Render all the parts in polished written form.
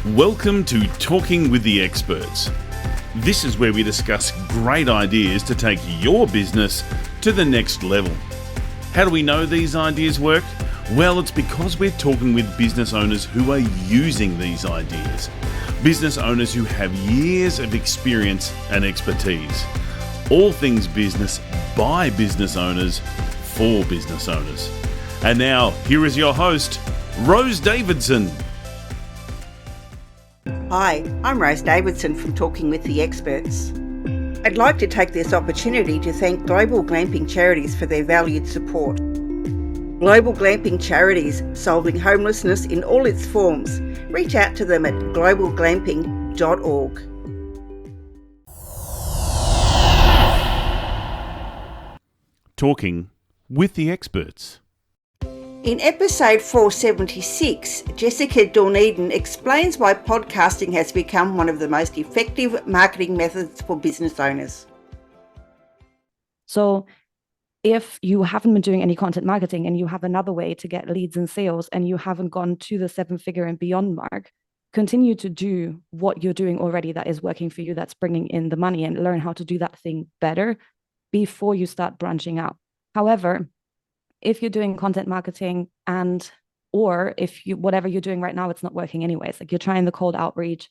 Welcome to Talking with the Experts. This is where we discuss great ideas to take your business to the next level. How do we know these ideas work? Well, it's because we're talking with business owners who are using these ideas. Business owners who have years of experience and expertise. All things business by business owners for business owners. And now, here is your host, Rose Davidson. Hi, I'm Rose Davidson from Talking with the Experts. I'd like to take this opportunity to thank Global Glamping Charities for their valued support. Global Glamping Charities, solving homelessness in all its forms. Reach out to them at globalglamping.org. Talking with the Experts. In episode 476, Jessica Dornieden explains why podcasting has become one of the most effective marketing methods for business owners. So if you haven't been doing any content marketing and you have another way to get leads and sales and you haven't gone to the 7-figure and beyond mark, continue to do what you're doing already that is working for you, that's bringing in the money, and learn how to do that thing better before you start branching out. However, if you're doing content marketing or if you whatever you're doing right now, it's not working anyways. Like you're trying the cold outreach,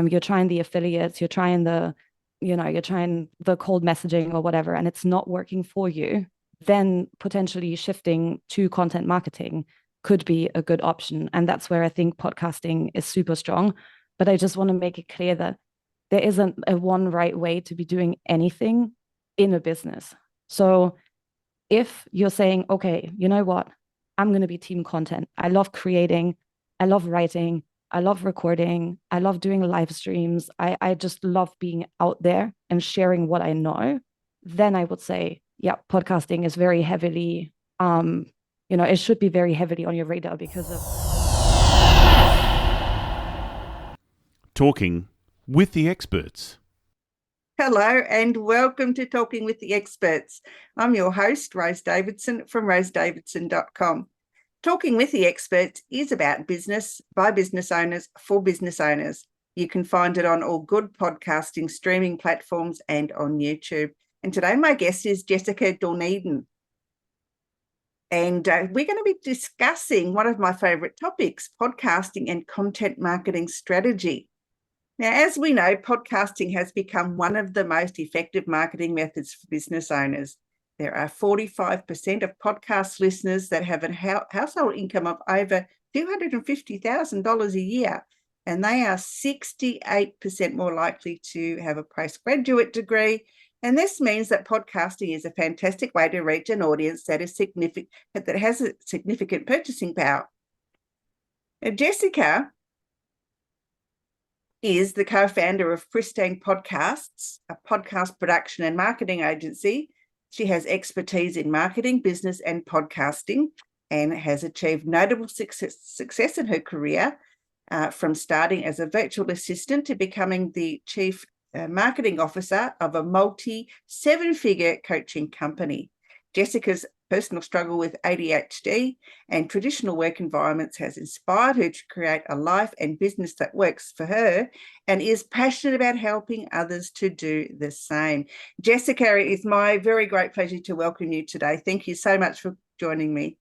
you're trying the affiliates, you're trying the cold messaging or whatever, and it's not working for you, then potentially shifting to content marketing could be a good option. And that's where I think podcasting is super strong. But I just want to make it clear that there isn't a one right way to be doing anything in a business. So if you're saying, okay, you know what, I'm going to be team content. I love creating, I love writing, I love recording, I love doing live streams. I just love being out there and sharing what I know. Then I would say, yeah, podcasting is very heavily, it should be very heavily on your radar because of Talking with the Experts. Hello and welcome to Talking with the Experts. I'm your host, Rose Davidson from rosedavidson.com. Talking with the Experts is about business by business owners for business owners. You can find it on all good podcasting streaming platforms and on YouTube. And today my guest is Jessica Dornieden. And we're going to be discussing one of my favourite topics, podcasting and content marketing strategy. Now, as we know, podcasting has become one of the most effective marketing methods for business owners. There are 45% of podcast listeners that have a household income of over $250,000 a year, and they are 68% more likely to have a postgraduate degree. And this means that podcasting is a fantastic way to reach an audience that has a significant purchasing power. Now, Jessica is the co-founder of Pristine Podcasts, a podcast production and marketing agency. She has expertise in marketing, business, and podcasting, and has achieved notable success in her career, from starting as a virtual assistant to becoming the chief marketing officer of a multi-7-figure coaching company. Jessica's personal struggle with ADHD and traditional work environments has inspired her to create a life and business that works for her and is passionate about helping others to do the same. Jessica, it's my very great pleasure to welcome you today. Thank you so much for joining me.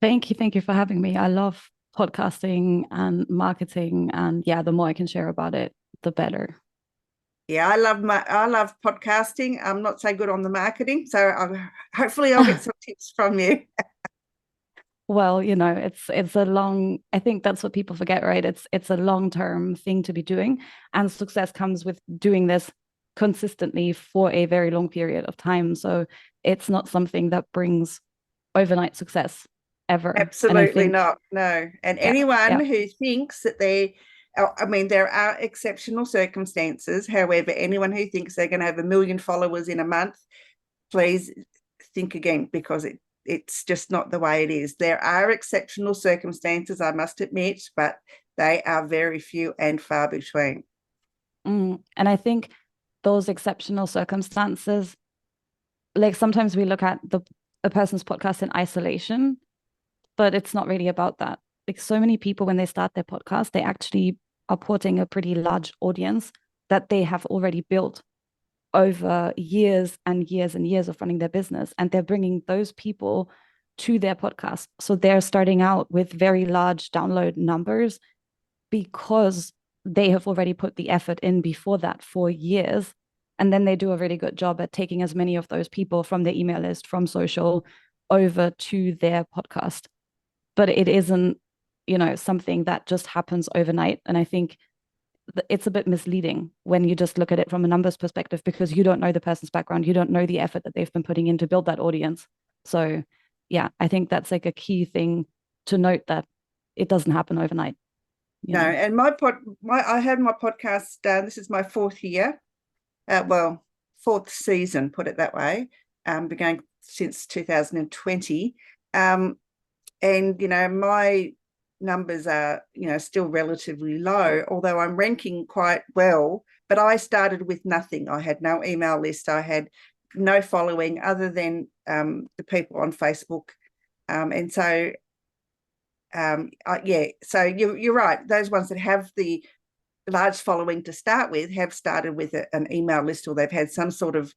Thank you for having me. I love podcasting and marketing, and the more I can share about it, the better. Yeah, I love podcasting. I'm not so good on the marketing, so hopefully I'll get some tips from you. Well, it's a long, I think that's what people forget, right? It's a long-term thing to be doing, and success comes with doing this consistently for a very long period of time. So it's not something that brings overnight success ever. Absolutely not, no. And anyone who thinks that there are exceptional circumstances. However, anyone who thinks they're going to have 1 million followers in a month, please think again, because it's just not the way it is. There are exceptional circumstances, I must admit, but they are very few and far between. And I think those exceptional circumstances, like sometimes we look at a person's podcast in isolation, but it's not really about that. Like so many people, when they start their podcast, they actually are porting a pretty large audience that they have already built over years and years and years of running their business. And they're bringing those people to their podcast. So they're starting out with very large download numbers because they have already put the effort in before that for years. And then they do a really good job at taking as many of those people from their email list, from social, over to their podcast. But it isn't, something that just happens overnight. And I think it's a bit misleading when you just look at it from a numbers perspective, because you don't know the person's background. You don't know the effort that they've been putting in to build that audience. So yeah, I think that's like a key thing to note, that it doesn't happen overnight. No, and I had my podcast, this is my fourth year, fourth season, put it that way, been going since 2020. And, my numbers are, still relatively low, although I'm ranking quite well. But I started with nothing. I had no email list. I had no following other than the people on Facebook. And so, so you're right. Those ones that have the large following to start with have started with an email list, or they've had some sort of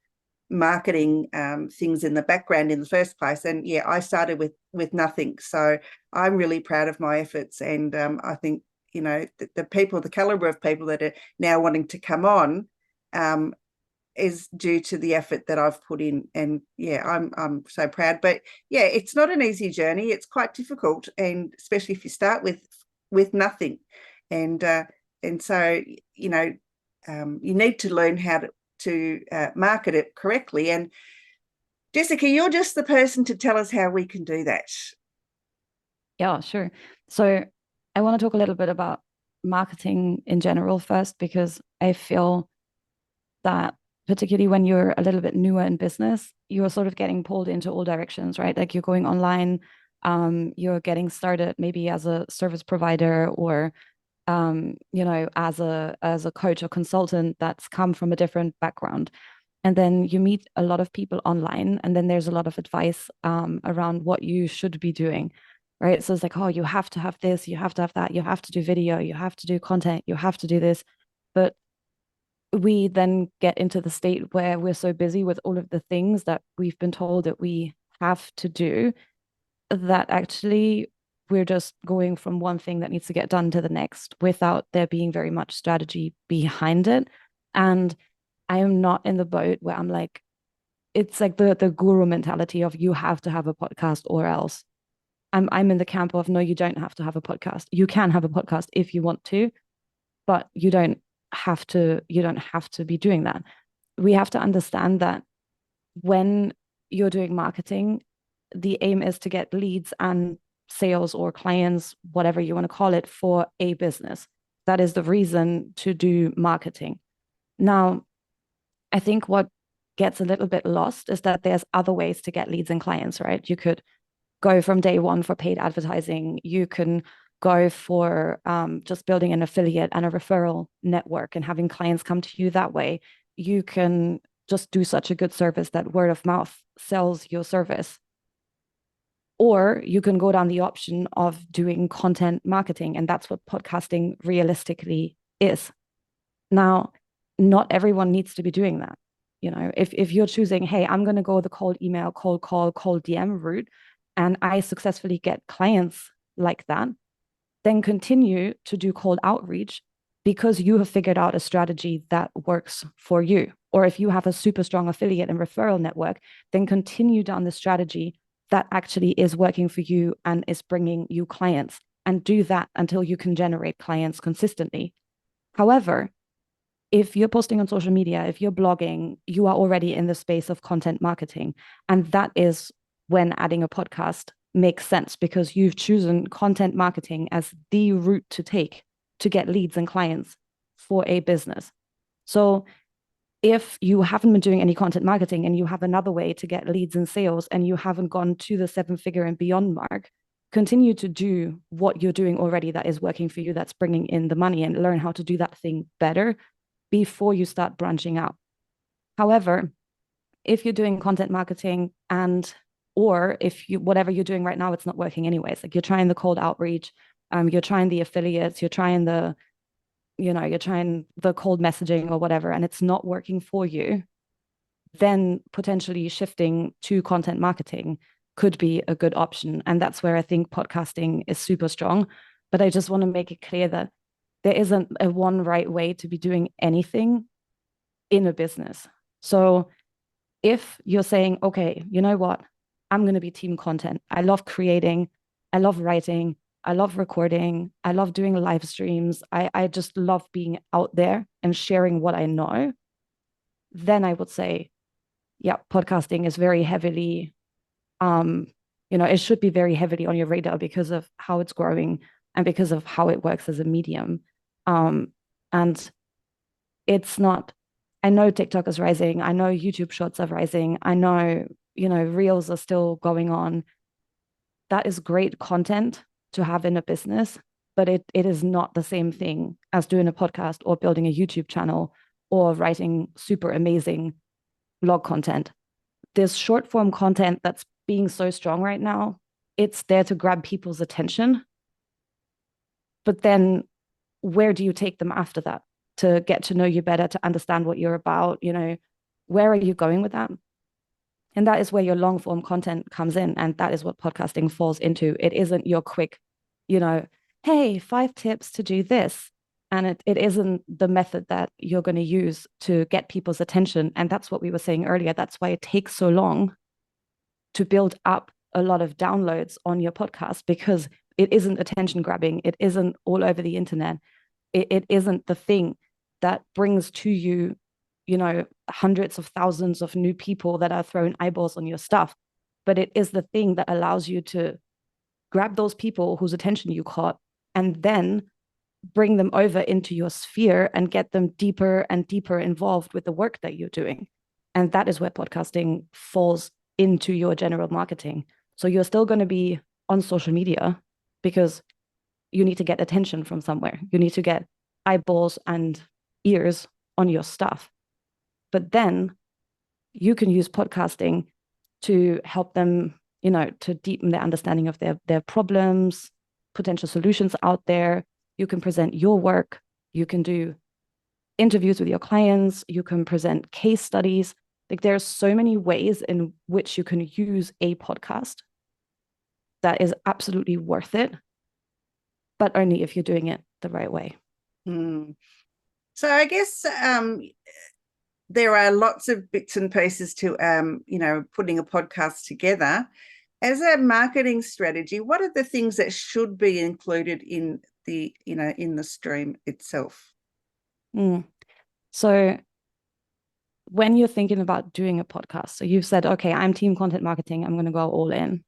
marketing things in the background in the first place. And yeah, I started with nothing. So I'm really proud of my efforts. And I think, the caliber of people that are now wanting to come on is due to the effort that I've put in. And yeah, I'm so proud. But yeah, it's not an easy journey. It's quite difficult, and especially if you start with nothing. And so, you need to learn how to market it correctly. And Jessica, you're just the person to tell us how we can do that. Yeah, sure. So I want to talk a little bit about marketing in general first, because I feel that particularly when you're a little bit newer in business, you're sort of getting pulled into all directions, right? Like you're going online, you're getting started maybe as a service provider, or as a coach or consultant that's come from a different background. And then you meet a lot of people online, and then there's a lot of advice around what you should be doing, right? So it's like, oh, you have to have this, you have to have that, you have to do video, you have to do content, you have to do this. But we then get into the state where we're so busy with all of the things that we've been told that we have to do, that actually we're just going from one thing that needs to get done to the next without there being very much strategy behind it. And I am not in the boat where I'm like, it's like the guru mentality of you have to have a podcast or else. I'm in the camp of, no, you don't have to have a podcast. You can have a podcast if you want to, but you don't have to be doing that. We have to understand that when you're doing marketing, the aim is to get leads and sales or clients, whatever you want to call it, for a business. That is the reason to do marketing. Now, I think what gets a little bit lost is that there's other ways to get leads and clients, right? You could go from day one for paid advertising. You can go for just building an affiliate and a referral network and having clients come to you that way. You can just do such a good service that word of mouth sells your service. Or you can go down the option of doing content marketing, and that's what podcasting realistically is. Now, not everyone needs to be doing that. If you're choosing, hey, I'm going to go the cold email, cold call, cold DM route, and I successfully get clients like that, then continue to do cold outreach because you have figured out a strategy that works for you. Or if you have a super strong affiliate and referral network, then continue down the strategy that actually is working for you and is bringing you clients, and do that until you can generate clients consistently. However, if you're posting on social media, if you're blogging, you are already in the space of content marketing. And that is when adding a podcast makes sense, because you've chosen content marketing as the route to take to get leads and clients for a business. So if you haven't been doing any content marketing and you have another way to get leads and sales, and you haven't gone to the 7-figure and beyond mark, continue to do what you're doing already that is working for you, that's bringing in the money, and learn how to do that thing better before you start branching out. However, if you're doing content marketing or if whatever you're doing right now, it's not working anyways, like you're trying the cold outreach, you're trying the affiliates, you're trying the you're trying the cold messaging or whatever, and it's not working for you, then potentially shifting to content marketing could be a good option. And that's where I think podcasting is super strong. But I just want to make it clear that there isn't a one right way to be doing anything in a business. So if you're saying, okay, you know what, I'm going to be team content. I love creating, I love writing, I love recording, I love doing live streams. I just love being out there and sharing what I know. Then I would say, yeah, podcasting is very heavily, it should be very heavily on your radar because of how it's growing and because of how it works as a medium. And it's not, I know TikTok is rising. I know YouTube Shorts are rising. I know, Reels are still going on. That is great content to have in a business, but it is not the same thing as doing a podcast or building a YouTube channel or writing super amazing blog content. This short form content that's being so strong right now, it's there to grab people's attention. But then where do you take them after that to get to know you better, to understand what you're about? Where are you going with that? And that is where your long form content comes in. And that is what podcasting falls into. It isn't your quick, hey, 5 tips to do this. And it isn't the method that you're going to use to get people's attention. And that's what we were saying earlier. That's why it takes so long to build up a lot of downloads on your podcast, because it isn't attention grabbing. It isn't all over the internet. It isn't the thing that brings to you, hundreds of thousands of new people that are throwing eyeballs on your stuff. But it is the thing that allows you to grab those people whose attention you caught and then bring them over into your sphere and get them deeper and deeper involved with the work that you're doing. And that is where podcasting falls into your general marketing. So you're still going to be on social media because you need to get attention from somewhere. You need to get eyeballs and ears on your stuff. But then you can use podcasting to help them, to deepen their understanding of their problems, potential solutions out there. You can present your work. You can do interviews with your clients. You can present case studies. Like, there's so many ways in which you can use a podcast that is absolutely worth it, but only if you're doing it the right way. So I guess there are lots of bits and pieces to, putting a podcast together. As a marketing strategy, what are the things that should be included in the, in the stream itself? So when you're thinking about doing a podcast, so you've said, okay, I'm team content marketing, I'm going to go all in.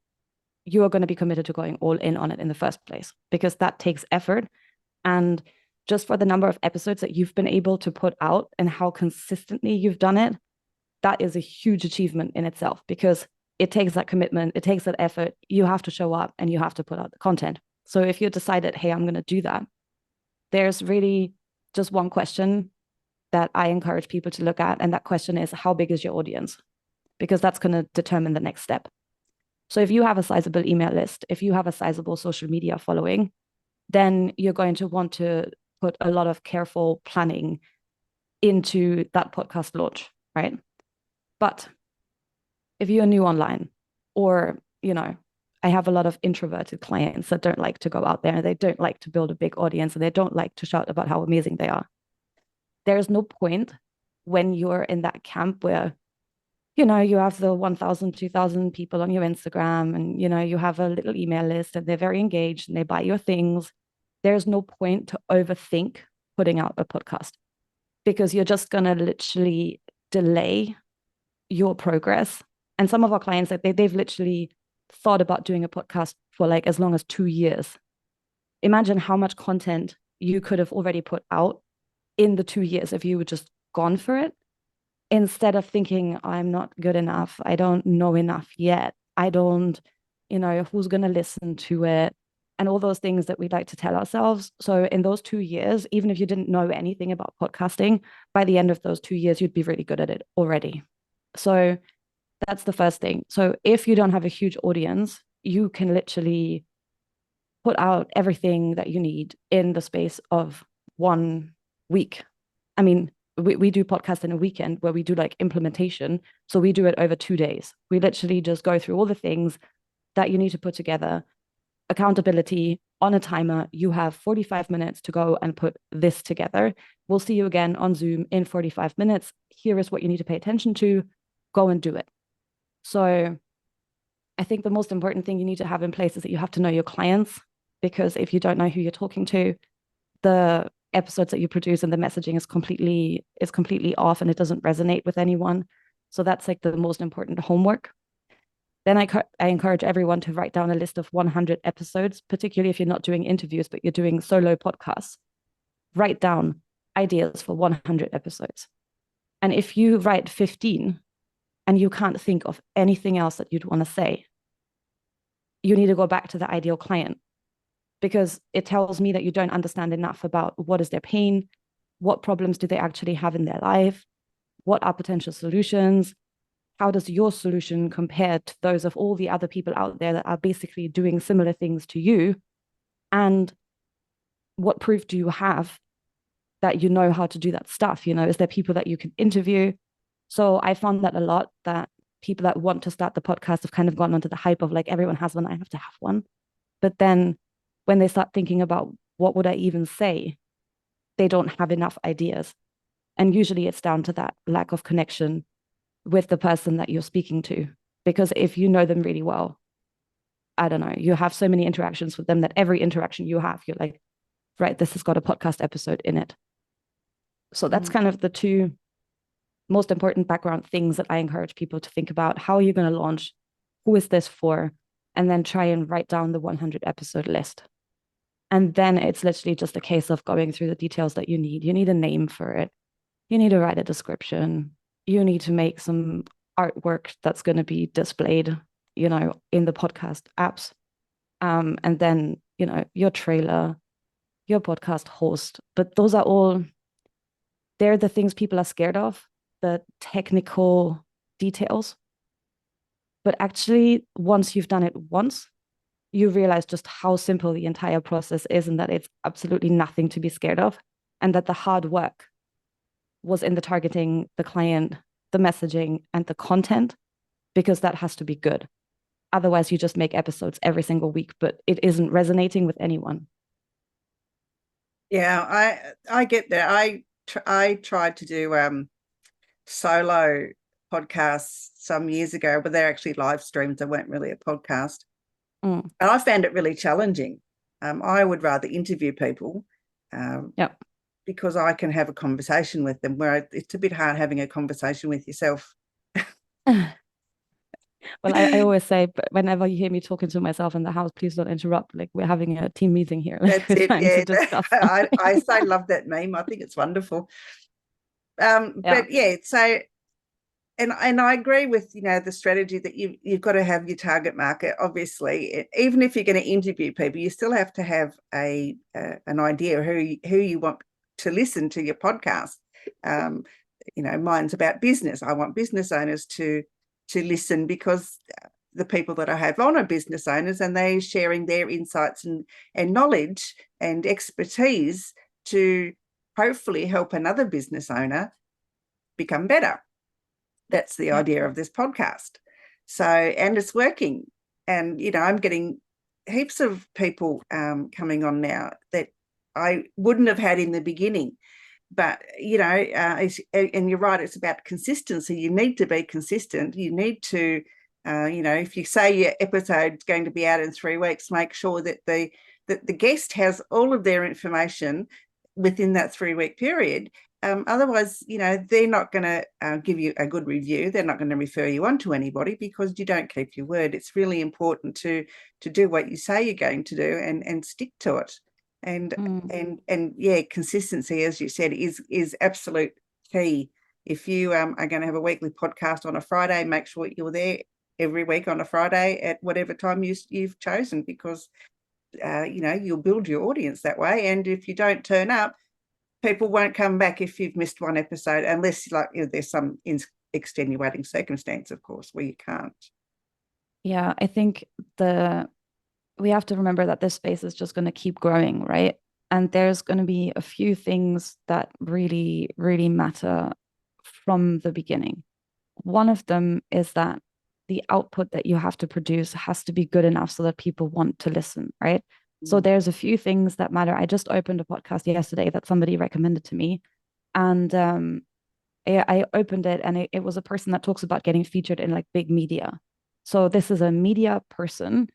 You are going to be committed to going all in on it in the first place, because that takes effort. And just for the number of episodes that you've been able to put out and how consistently you've done it, that is a huge achievement in itself, because it takes that commitment, it takes that effort. You have to show up and you have to put out the content. So if you decided, hey, I'm going to do that, there's really just one question that I encourage people to look at. And that question is, how big is your audience? Because that's going to determine the next step. So if you have a sizable email list, if you have a sizable social media following, then you're going to want to put a lot of careful planning into that podcast launch, right? But if you're new online, or, I have a lot of introverted clients that don't like to go out there, and they don't like to build a big audience, and they don't like to shout about how amazing they are. There's no point when you're in that camp where, you have the 1,000, 2,000 people on your Instagram, and, you have a little email list, and they're very engaged and they buy your things. There's no point to overthink putting out a podcast, because you're just going to literally delay your progress. And some of our clients, they've literally thought about doing a podcast for like as long as 2 years. Imagine how much content you could have already put out in the 2 years if you were just gone for it, instead of thinking, I'm not good enough, I don't know enough yet, I don't, who's going to listen to it, and all those things that we'd like to tell ourselves. So in those 2 years, even if you didn't know anything about podcasting, by the end of those 2 years, you'd be really good at it already. So that's the first thing. So if you don't have a huge audience, you can literally put out everything that you need in the space of 1 week. I mean, we do podcasts in a weekend where we do like implementation. So we do it over 2 days. We literally just go through all the things that you need to put together, accountability on a timer. You have 45 minutes to go and put this together. We'll see you again on Zoom in 45 minutes. Here is what you need to pay attention to. Go and do it. So I think the most important thing you need to have in place is that you have to know your clients, because if you don't know who you're talking to, the episodes that you produce and the messaging is completely off and it doesn't resonate with anyone. So that's like the most important homework. Then I encourage everyone to write down a list of 100 episodes, particularly if you're not doing interviews, but you're doing solo podcasts. Write down ideas for 100 episodes. And if you write 15 and you can't think of anything else that you'd want to say, you need to go back to the ideal client, because it tells me that you don't understand enough about what is their pain, what problems do they actually have in their life, what are potential solutions, how does your solution compare to those of all the other people out there that are basically doing similar things to you, and what proof do you have that you know how to do that stuff? Is there people that you can interview? So I found that a lot, that people that want to start the podcast have kind of gone onto the hype of like, everyone has one, I have to have one. But then when they start thinking about what would I even say, they don't have enough ideas. And usually it's down to that lack of connection with the person that you're speaking to. Because if you know them really well, I don't know, you have so many interactions with them that every interaction you have, you're like, right, this has got a podcast episode in it. So that's kind of the two most important background things that I encourage people to think about. How are you going to launch? Who is this for? And then try and write down the 100 episode list. And then it's literally just a case of going through the details that you need. You need a name for it. You need to write a description. You need to make some artwork that's going to be displayed, in the podcast apps. And then, your trailer, your podcast host. But those are all, they're the things people are scared of, the technical details. But actually, once you've done it once, you realize just how simple the entire process is, and that it's absolutely nothing to be scared of, and that the hard work was in the targeting, the client, the messaging, and the content, because that has to be good. Otherwise, you just make episodes every single week, but it isn't resonating with anyone. Yeah, I get that. I tried to do solo podcasts some years ago, but they're actually live streams. They weren't really a podcast. And I found it really challenging. I would rather interview people because I can have a conversation with them, where it's a bit hard having a conversation with yourself. Well, I always say, but whenever you hear me talking to myself in the house, please don't interrupt. Like, we're having a team meeting here. Like, That's it. Yeah, to discuss I so love that meme. I think it's wonderful. But yeah, so and I agree with the strategy that you've got to have your target market. Obviously, even if you're going to interview people, you still have to have an idea who you want to listen to your podcast. Mine's about business. I want business owners to listen, because the people that I have on are business owners, and they're sharing their insights and knowledge and expertise to hopefully help another business owner become better. That's the idea of this podcast. So, and it's working. And, I'm getting heaps of people coming on now that I wouldn't have had in the beginning. But, and you're right, it's about consistency. You need to be consistent. You need to, if you say your episode's going to be out in 3 weeks, make sure that the guest has all of their information within that 3-week period. Otherwise, they're not going to give you a good review. They're not going to refer you on to anybody, because you don't keep your word. It's really important to do what you say you're going to do and stick to it. And yeah, consistency, as you said, is absolute key. If you are going to have a weekly podcast on a Friday, make sure you're there every week on a Friday at whatever time you've chosen, because you'll build your audience that way. And if you don't turn up, people won't come back if you've missed one episode, unless there's some extenuating circumstance, of course, where you can't. Yeah, I think we have to remember that this space is just going to keep growing, right? And there's going to be a few things that really, really matter from the beginning. One of them is that the output that you have to produce has to be good enough so that people want to listen, right? So there's a few things that matter. I just opened a podcast yesterday that somebody recommended to me. And I opened it, and it was a person that talks about getting featured in like big media. So this is a media person,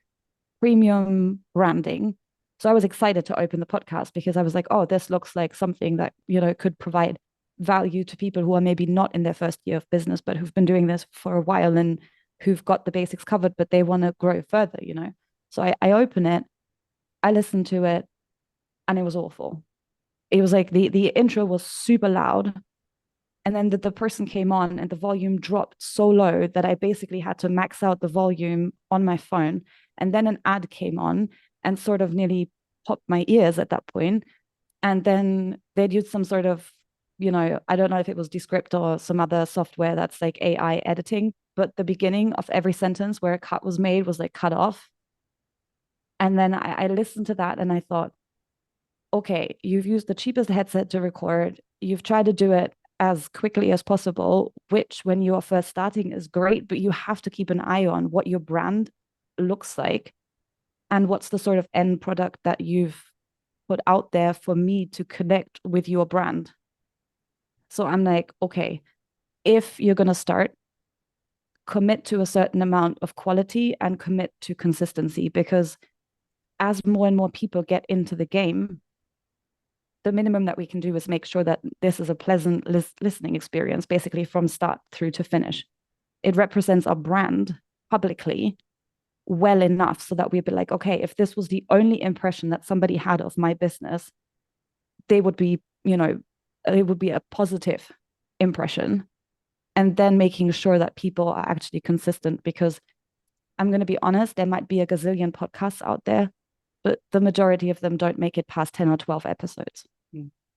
premium branding. So I was excited to open the podcast because I was like, oh, this looks like something that, could provide value to people who are maybe not in their first year of business, but who've been doing this for a while and who've got the basics covered, but they want to grow further, So I open it, I listened to it, and it was awful. It was like the intro was super loud. And then the person came on and the volume dropped so low that I basically had to max out the volume on my phone. And then an ad came on and sort of nearly popped my ears at that point. And then they'd use some sort of, I don't know if it was Descript or some other software that's like AI editing, but the beginning of every sentence where a cut was made was like cut off. And then I listened to that and I thought, okay, you've used the cheapest headset to record. You've tried to do it as quickly as possible, which when you are first starting is great, but you have to keep an eye on what your brand looks like and what's the sort of end product that you've put out there for me to connect with your brand. So I'm like, okay, if you're going to start, commit to a certain amount of quality and commit to consistency, because as more and more people get into the game, the minimum that we can do is make sure that this is a pleasant listening experience, basically from start through to finish. It represents our brand publicly well enough so that we'd be like, okay, if this was the only impression that somebody had of my business, they would be, it would be a positive impression. And then making sure that people are actually consistent, because I'm going to be honest, there might be a gazillion podcasts out there, but the majority of them don't make it past 10 or 12 episodes.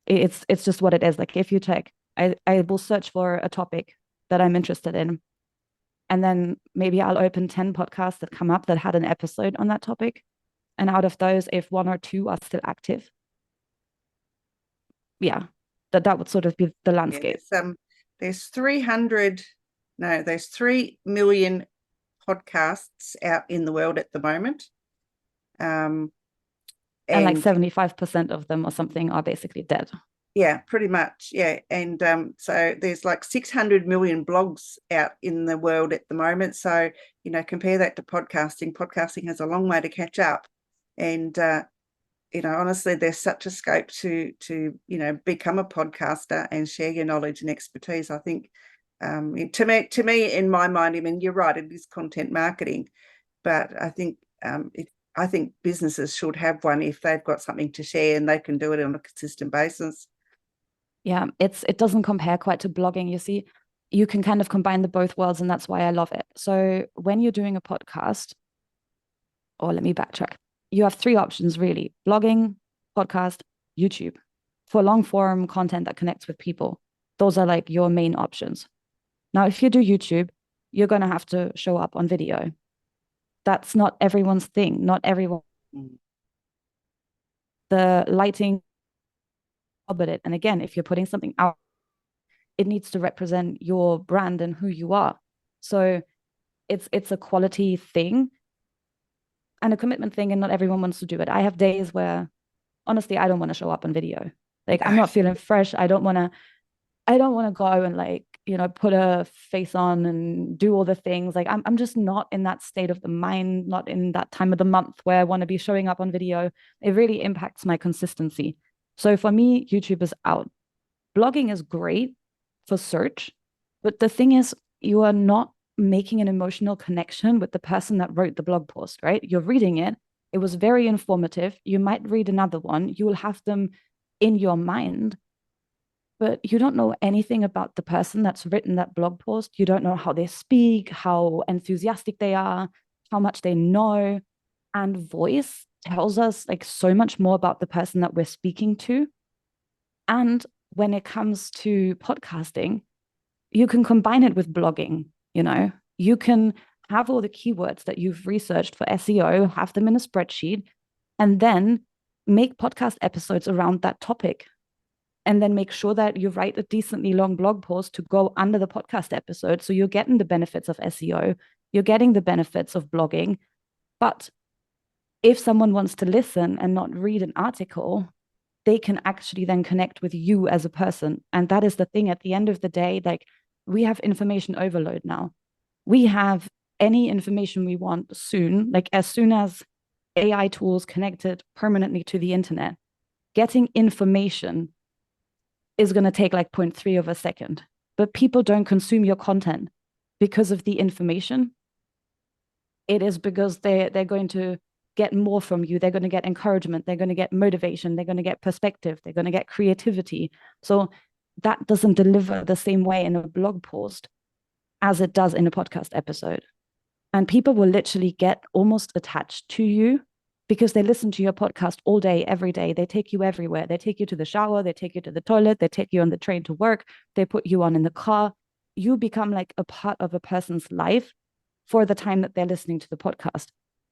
It's just what it is. Like if you check, I will search for a topic that I'm interested in, and then maybe I'll open 10 podcasts that come up that had an episode on that topic. And out of those, if one or two are still active, that would sort of be the landscape. Yeah, there's 3 million podcasts out in the world at the moment. And like 75% of them or something are basically dead. Yeah, pretty much. Yeah. And so there's like 600 million blogs out in the world at the moment. So, compare that to podcasting. Podcasting has a long way to catch up. And, honestly, there's such a scope to become a podcaster and share your knowledge and expertise. I think to me, in my mind, I mean, you're right, it is content marketing, but I think I think businesses should have one if they've got something to share and they can do it on a consistent basis. Yeah, it doesn't compare quite to blogging. You see, you can kind of combine the both worlds, and that's why I love it. So when you're doing a podcast, or let me backtrack, you have 3 options really: blogging, podcast, YouTube, for long form content that connects with people. Those are like your main options. Now, if you do YouTube, you're going to have to show up on video. That's not everyone's thing. Not everyone. The lighting, but it. And again, if you're putting something out, it needs to represent your brand and who you are. So it's a quality thing and a commitment thing, and not everyone wants to do it. I have days where, honestly, I don't want to show up on video. Like I'm not feeling fresh. I don't want to go and like, put a face on and do all the things. Like I'm just not in that state of the mind, not in that time of the month where I want to be showing up on video. It really impacts my consistency. So for me, YouTube is out. Blogging is great for search, but the thing is, you are not making an emotional connection with the person that wrote the blog post, right? You're reading it. It was very informative. You might read another one. You will have them in your mind, but you don't know anything about the person that's written that blog post. You don't know how they speak, how enthusiastic they are, how much they know. And voice tells us like so much more about the person that we're speaking to. And when it comes to podcasting, you can combine it with blogging. You can have all the keywords that you've researched for SEO, have them in a spreadsheet, and then make podcast episodes around that topic, and then make sure that you write a decently long blog post to go under the podcast episode. So you're getting the benefits of SEO, you're getting the benefits of blogging. But if someone wants to listen and not read an article, they can actually then connect with you as a person. And that is the thing. At the end of the day, like, we have information overload now. We have any information we want soon. Like, as soon as AI tools connected permanently to the internet, getting information is going to take like 0.3 of a second. But people don't consume your content because of the information. It is because they're going to get more from you. They're going to get encouragement. They're going to get motivation. They're going to get perspective. They're going to get creativity. So that doesn't deliver the same way in a blog post as it does in a podcast episode. And people will literally get almost attached to you because they listen to your podcast all day, every day. They take you everywhere. They take you to the shower. They take you to the toilet. They take you on the train to work. They put you on in the car. You become like a part of a person's life for the time that they're listening to the podcast.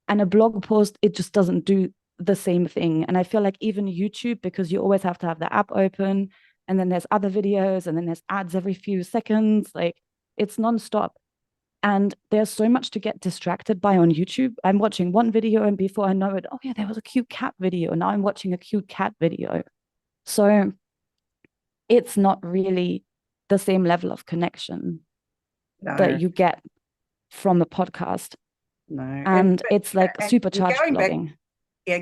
And a blog post, it just doesn't do the same thing. And I feel like even YouTube, because you always have to have the app open, and then there's other videos, and then there's ads every few seconds, like, it's nonstop. And there's so much to get distracted by on YouTube. I'm watching one video, and before I know it, oh yeah, there was a cute cat video. Now I'm watching a cute cat video. So it's not really the same level of connection that you get from a podcast. No. And it's like supercharged blogging.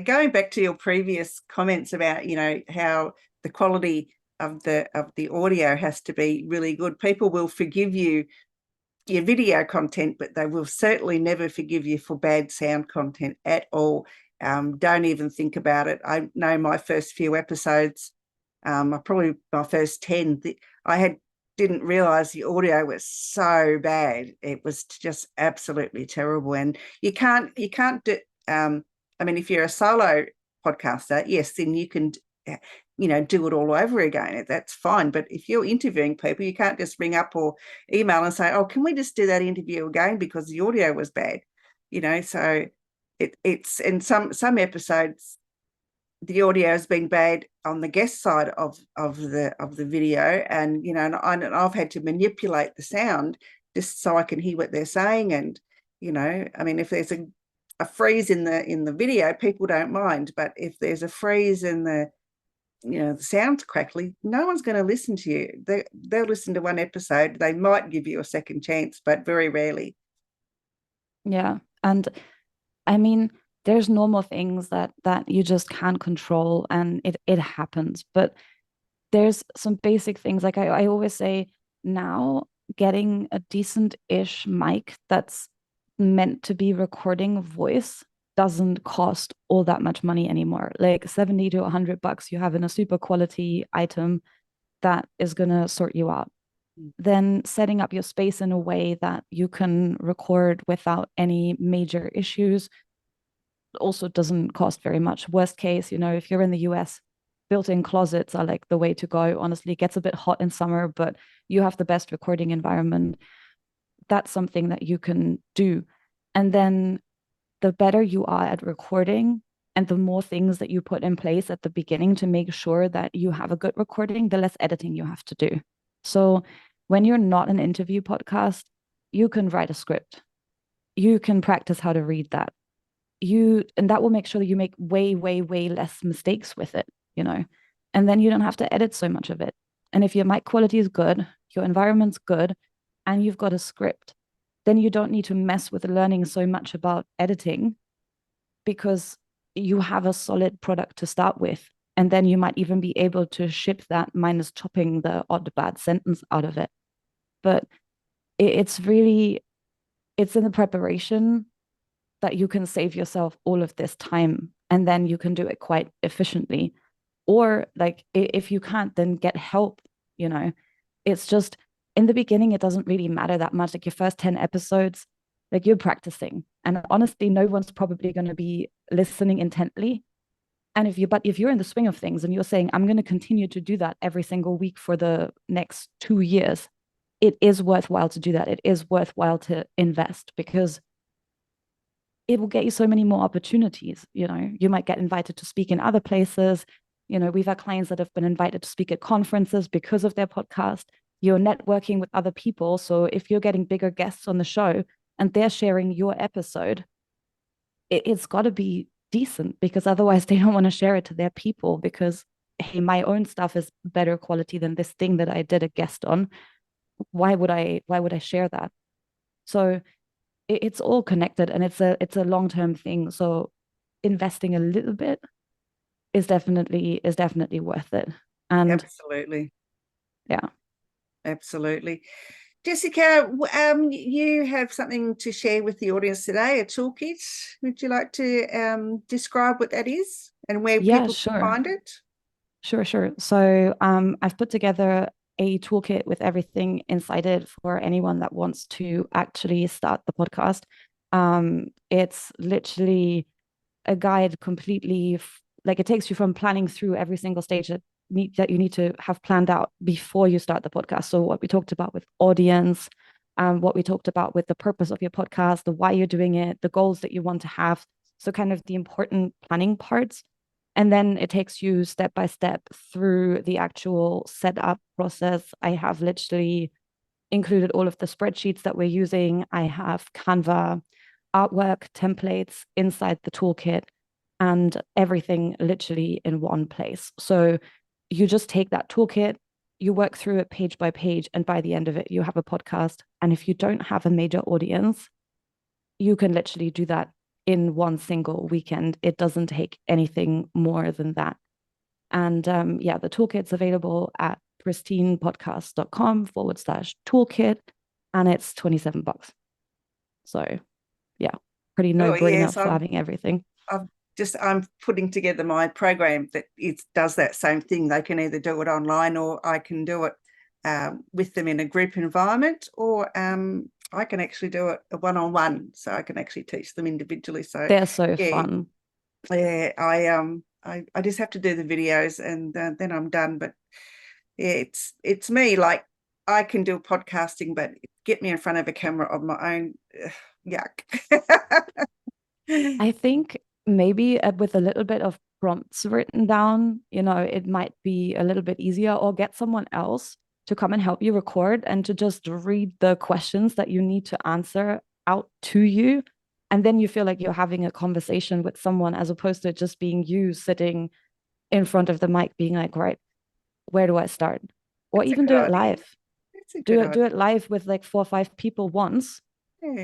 Going back to your previous comments about, how the quality of the audio has to be really good. People will forgive you your video content, but they will certainly never forgive you for bad sound content at all. Don't even think about it. I know my first few episodes, probably my first 10, I didn't realize the audio was so bad. It was just absolutely terrible. And you can't do, if you're a solo podcaster, yes, then you can, do it all over again. That's fine. But if you're interviewing people, you can't just ring up or email and say, oh, can we just do that interview again because the audio was bad? So it's in some episodes, the audio has been bad on the guest side of the video, and and I've had to manipulate the sound just so I can hear what they're saying. And if there's a freeze in the video, people don't mind, but if there's a freeze in the sound's crackly, no one's going to listen to you. They'll listen to one episode. They might give you a second chance, but very rarely. Yeah. And there's normal things that you just can't control, and it happens. But there's some basic things. Like I always say, now getting a decent-ish mic that's meant to be recording voice doesn't cost all that much money anymore. Like $70 to $100 you have in a super quality item that is going to sort you out. Then setting up your space in a way that you can record without any major issues also doesn't cost very much. Worst case, if you're in the US, built-in closets are like the way to go. Honestly, it gets a bit hot in summer, but you have the best recording environment. That's something that you can do. And then the better you are at recording and the more things that you put in place at the beginning to make sure that you have a good recording, the less editing you have to do. So when you're not an interview podcast, you can write a script. You can practice how to read that. And that will make sure that you make way, way, way less mistakes with it, and then you don't have to edit so much of it. And if your mic quality is good, your environment's good, and you've got a script, then you don't need to mess with learning so much about editing because you have a solid product to start with. And then you might even be able to ship that minus chopping the odd bad sentence out of it. But it's in the preparation that you can save yourself all of this time, and then you can do it quite efficiently. Or like, if you can't, then get help. It's just, in the beginning, it doesn't really matter that much. Like your first 10 episodes, like you're practicing. And honestly, no one's probably going to be listening intently. And if you're in the swing of things and you're saying, I'm going to continue to do that every single week for the next 2 years, it is worthwhile to do that. It is worthwhile to invest, because it will get you so many more opportunities. You know, you might get invited to speak in other places. You know, we've had clients that have been invited to speak at conferences because of their podcast. You're networking with other people. So if you're getting bigger guests on the show and they're sharing your episode, it's got to be decent, because otherwise they don't want to share it to their people because, hey, my own stuff is better quality than this thing that I did a guest on. Why would I share that? So it's all connected, and it's a long-term thing. So investing a little bit is definitely worth it. And Absolutely. yeah. Absolutely. Jessica, you have something to share with the audience today, a toolkit. Would you like to describe what that is and where people can find it? Sure. So I've put together a toolkit with everything inside it for anyone that wants to actually start the podcast. It's literally a guide completely, like it takes you from planning through every single stage that you need to have planned out before you start the podcast. So what we talked about with audience, what we talked about with the purpose of your podcast, the why you're doing it, the goals that you want to have. So kind of the important planning parts. And then it takes you step by step through the actual setup process. I have literally included all of the spreadsheets that we're using. I have Canva, artwork, templates inside the toolkit, and everything literally in one place. So you just take that toolkit, you work through it page by page, and by the end of it, you have a podcast. And if you don't have a major audience, you can literally do that in one single weekend. It doesn't take anything more than that. And the toolkit's available at pristinepodcast.com/toolkit, and it's $27. So yeah, pretty no-brainer for having everything. I'm putting together my program that it does that same thing. They can either do it online, or I can do it with them in a group environment, or I can actually do it a one-on-one, so I can actually teach them individually. So they're so fun. Yeah, I just have to do the videos, and then I'm done. But yeah, it's me. Like, I can do podcasting, but get me in front of a camera of my own, yuck. I think maybe with a little bit of prompts written down, you know, it might be a little bit easier, or get someone else to come and help you record and to just read the questions that you need to answer out to you. And then you feel like you're having a conversation with someone, as opposed to just being you sitting in front of the mic being like, right, where do I start? Or even do it live. Do it live with like 4 or 5 people once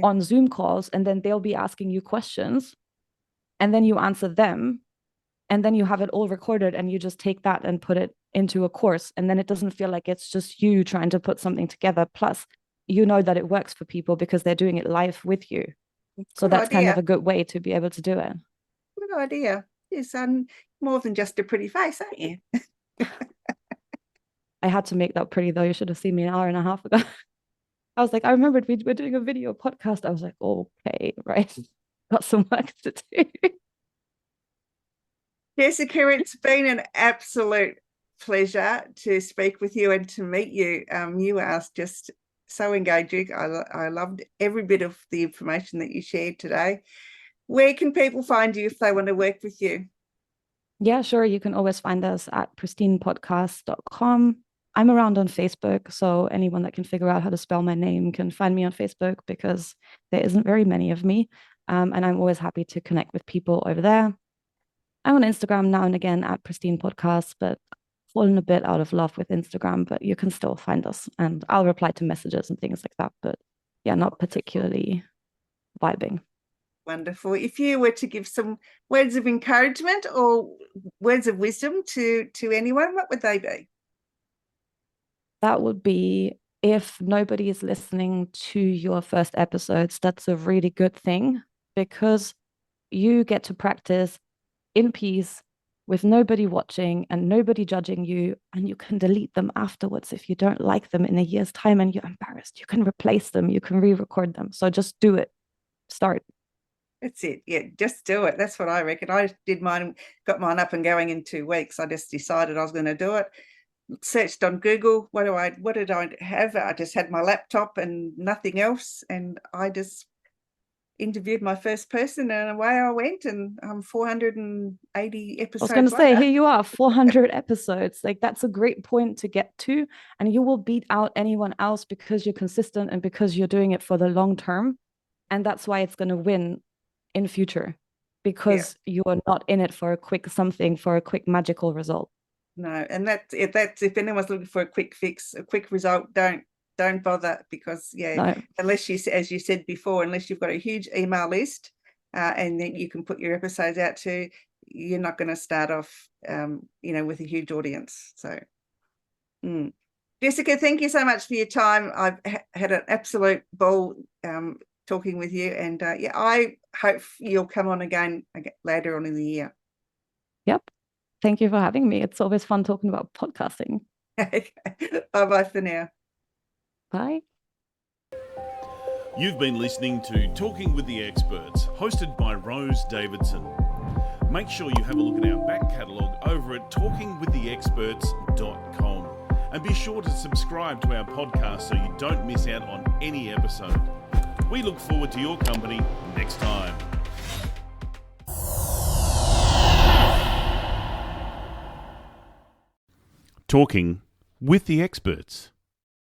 on Zoom calls, and then they'll be asking you questions, and then you answer them, and then you have it all recorded, and you just take that and put it into a course. And then it doesn't feel like it's just you trying to put something together. Plus, you know that it works for people because they're doing it live with you. So that's kind of a good way to be able to do it. Good idea. Yes, I'm more than just a pretty face, aren't you? I had to make that pretty, though. You should have seen me an hour and a half ago. I was like, I remembered we were doing a video podcast. I was like, okay, right. Got some work to do. Jessica, it's been an absolute pleasure to speak with you and to meet you. You are just so engaging. I loved every bit of the information that you shared today. Where can people find you if they want to work with you? Yeah, sure. You can always find us at pristinepodcast.com. I'm around on Facebook, so anyone that can figure out how to spell my name can find me on Facebook, because there isn't very many of me. And I'm always happy to connect with people over there. I'm on Instagram now and again at Pristine Podcast, but fallen a bit out of love with Instagram, but you can still find us, and I'll reply to messages and things like that. But yeah, not particularly vibing. Wonderful. If you were to give some words of encouragement or words of wisdom to anyone, what would they be? That would be, if nobody is listening to your first episodes, that's a really good thing, because you get to practice in peace with nobody watching and nobody judging you, and you can delete them afterwards if you don't like them in a year's time and you're embarrassed. You can replace them, you can re-record them. So just do it. Start. That's it. Yeah, just do it. That's what I reckon. I did mine, got mine up and going in 2 weeks. I just decided I was going to do it. Searched on Google. What did I have? I just had my laptop and nothing else. And I just, interviewed my first person, and away I went, and 480 episodes. I was going to say, later. here you are, 400 episodes. Like, that's a great point to get to, and you will beat out anyone else because you're consistent and because you're doing it for the long term. And that's why it's going to win in future, because you are not in it for a quick something, for a quick magical result. No, and that's if anyone's looking for a quick fix, a quick result, don't bother, because unless you, as you said before, unless you've got a huge email list and then you can put your episodes out to, you're not going to start off with a huge audience. So Jessica, thank you so much for your time. I've had an absolute ball talking with you, and I hope you'll come on again later on in the year. Yep. Thank you for having me. It's always fun talking about podcasting. Okay. Bye-bye for now. Bye. You've been listening to Talking with the Experts, hosted by Rose Davidson. Make sure you have a look at our back catalogue over at talkingwiththeexperts.com, and be sure to subscribe to our podcast so you don't miss out on any episode. We look forward to your company next time. Talking with the Experts.